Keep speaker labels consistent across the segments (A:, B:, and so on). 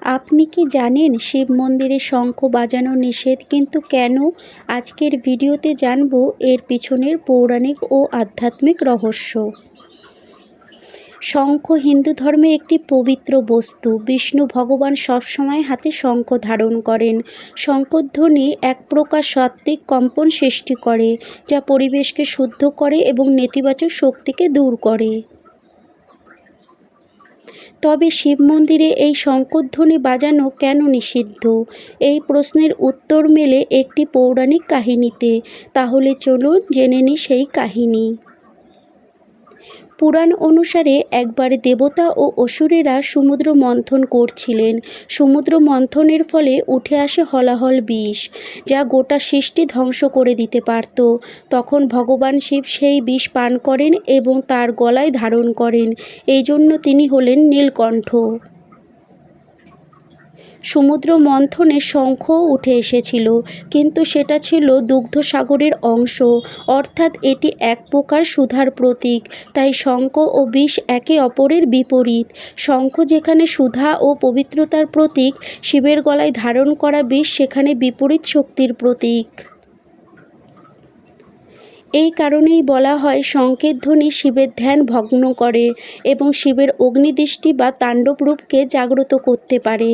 A: আপনি কি জানেন শিব মন্দিরে শঙ্খ বাজানো নিষেধ, কিন্তু কেন? আজকের ভিডিওতে জানব এর পিছনের পৌরাণিক ও আধ্যাত্মিক রহস্য। শঙ্খ হিন্দু ধর্মে একটি পবিত্র বস্তু। বিষ্ণু ভগবান সবসময় হাতে শঙ্খ ধারণ করেন। শঙ্খধ্বনি এক প্রকার সাত্ত্বিক কম্পন সৃষ্টি করে, যা পরিবেশকে শুদ্ধ করে এবং নেতিবাচক শক্তিকে দূর করে। তবে শিব মন্দিরে এই শঙ্খধ্বনি বাজানো কেন নিষিদ্ধ? এই প্রশ্নের উত্তর মেলে একটি পৌরাণিক কাহিনীতে। তাহলে চলুন জেনে নিই সেই কাহিনী। পুরাণ অনুসারে একবার দেবতা ও অসুরেরা সমুদ্র মন্থন করছিলেন। সমুদ্র মন্থনের ফলে উঠে আসে হলাহল বিষ, যা গোটা সৃষ্টি ধ্বংস করে দিতে পারত। তখন ভগবান শিব সেই বিষ পান করেন এবং তার গলায় ধারণ করেন। এই জন্য তিনি হলেন নীলকণ্ঠ। সমুদ্র মন্থনে শঙ্খও উঠে এসেছিল, কিন্তু সেটা ছিল দুগ্ধসাগরের অংশ, অর্থাৎ এটি এক প্রকার সুধার প্রতীক। তাই শঙ্খ ও বিষ একে অপরের বিপরীত। শঙ্খ যেখানে সুধা ও পবিত্রতার প্রতীক, শিবের গলায় ধারণ করা বিষ সেখানে বিপরীত শক্তির প্রতীক। এই কারণেই বলা হয় শঙ্খের ধ্বনি শিবের ধ্যান ভগ্ন করে এবং শিবের অগ্নিদৃষ্টি বা তাণ্ডব রূপকে জাগ্রত করতে পারে।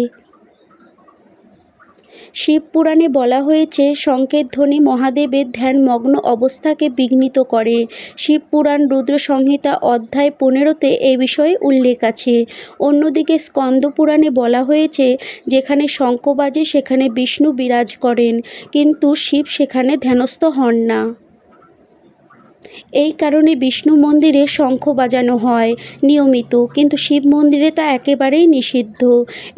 A: শিব পুরাণে বলা হয়েছে শঙ্খের ধ্বনি মহাদেবের ধ্যানমগ্ন অবস্থাকে বিঘ্নিত করে। শিব পুরাণ রুদ্র সংহিতা অধ্যায় 15-তে এ বিষয়ে উল্লেখ আছে। অন্যদিকে স্কন্দ পুরাণে বলা হয়েছে যেখানে শঙ্খ বাজে সেখানে বিষ্ণু বিরাজ করেন, কিন্তু শিব সেখানে ধ্যানস্থ হন না। এই কারণে বিষ্ণু মন্দিরে শঙ্খ বাজানো হয় নিয়মিত, কিন্তু শিব মন্দিরে তা একেবারেই নিষিদ্ধ।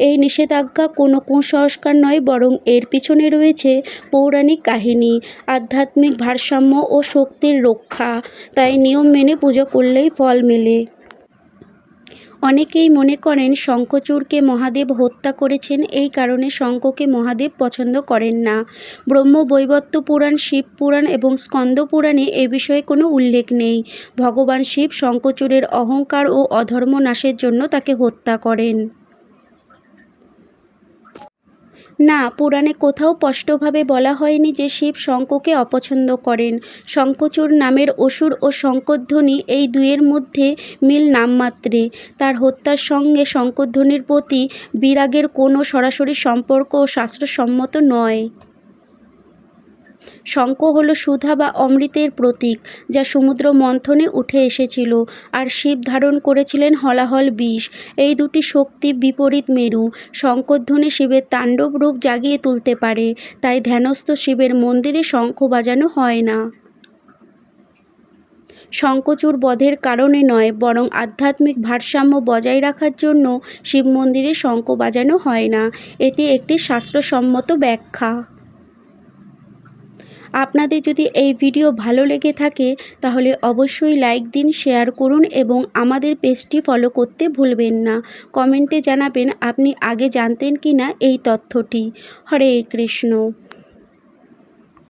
A: এই নিষেধাজ্ঞা কোনো কুসংস্কার নয়, বরং এর পিছনে রয়েছে পৌরাণিক কাহিনী, আধ্যাত্মিক ভারসাম্য ও শক্তির রক্ষা। তাই নিয়ম মেনে পুজো করলেই ফল মেলে। অনেকেই মনে করেন শঙ্খচূড়কে মহাদেব হত্যা করেছেন, এই কারণে শঙ্খকে মহাদেব পছন্দ করেন না। ব্রহ্মবৈবর্ত পুরাণ, শিব পুরাণ এবং স্কন্দ পুরাণে এ বিষয়ে কোনো উল্লেখ নেই। ভগবান শিব শঙ্খচূড়ের অহংকার ও অধর্ম নাশের জন্য তাকে হত্যা করেন না। পুরাণে কোথাও স্পষ্টভাবে বলা হয়নি যে শিব শঙ্খকে অপছন্দ করেন। শঙ্খচূড় নামের অসুর ও শঙ্খধ্বনি এই দুইয়ের মধ্যে মিল নামমাত্রে। তার হত্যার সঙ্গে শঙ্খধ্বনির প্রতি বিরাগের কোনো সরাসরি সম্পর্ক শাস্ত্রসম্মত নয়। শঙ্খ হল সুধা বা অমৃতের প্রতীক, যা সমুদ্র মন্থনে উঠে এসেছিল, আর শিব ধারণ করেছিলেন হলাহল বিষ। এই দুটি শক্তি বিপরীত মেরু। শঙ্খধ্বনি শিবের তাণ্ডব রূপ জাগিয়ে তুলতে পারে, তাই ধ্যানস্থ শিবের মন্দিরে শঙ্খ বাজানো হয় না। শঙ্খচূড় বধের কারণে নয়, বরং আধ্যাত্মিক ভারসাম্য বজায় রাখার জন্য শিব মন্দিরে শঙ্খ বাজানো হয় না। এটি একটি শাস্ত্রসম্মত ব্যাখ্যা। আপনাদের যদি এই ভিডিও ভালো লেগে থাকে তাহলে অবশ্যই লাইক দিন, শেয়ার করুন এবং আমাদের পেজটি ফলো করতে ভুলবেন না। কমেন্টে জানাবেন আপনি আগে জানতেন কি না এই তথ্যটি। হরে কৃষ্ণ।